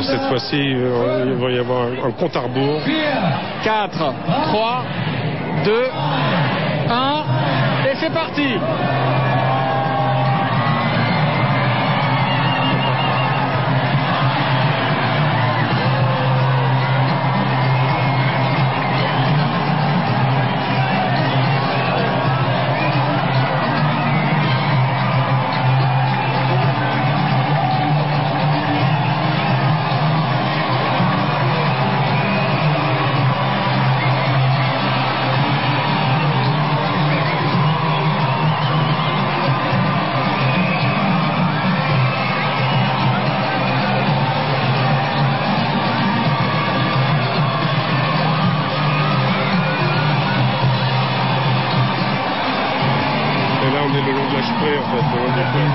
Cette fois-ci, il va y avoir un compte à rebours. 4, 3, 2, 1, et c'est parti. On est le long de la Spree, en fait, le long du pont.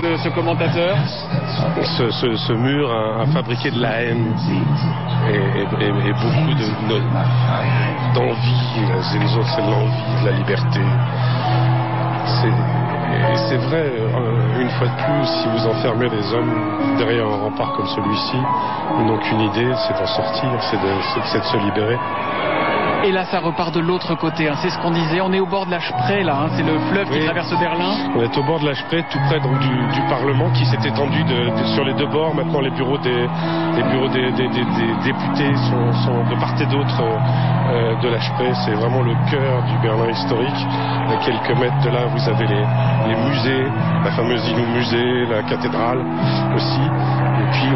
De ce commentateur. Ce mur a fabriqué de la haine et beaucoup d'envie. Les autres, c'est de l'envie, de la liberté. C'est vrai, une fois de plus, si vous enfermez les hommes derrière un rempart comme celui-ci, ils n'ont qu'une idée, c'est d'en sortir, c'est de se libérer. Et là, ça repart de l'autre côté. C'est ce qu'on disait. On est au bord de la Spree, là. C'est le fleuve qui traverse Berlin. On est au bord de la Spree, tout près donc, du Parlement, qui s'est étendu sur les deux bords. Maintenant, les bureaux des députés sont de part et d'autre de la Spree. C'est vraiment le cœur du Berlin historique. À quelques mètres de là, vous avez les musées, la fameuse Illumusée, la cathédrale aussi. Et puis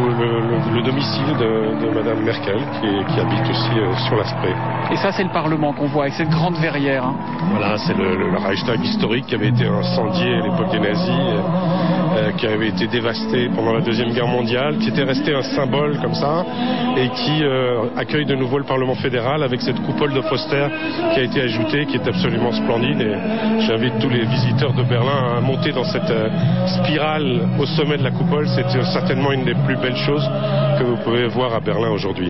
le domicile de Madame Merkel, qui habite aussi sur la Spree. Et ça, c'est le Parlement qu'on voit avec cette grande verrière. Voilà, c'est le Reichstag historique qui avait été incendié à l'époque des nazis, qui avait été dévasté pendant la Deuxième Guerre mondiale, qui était resté un symbole comme ça, et qui accueille de nouveau le Parlement fédéral avec cette coupole de Foster qui a été ajoutée, qui est absolument splendide. Et j'invite tous les visiteurs de Berlin à monter dans cette spirale au sommet de la coupole. C'est certainement une des plus belles choses que vous pouvez voir à Berlin aujourd'hui.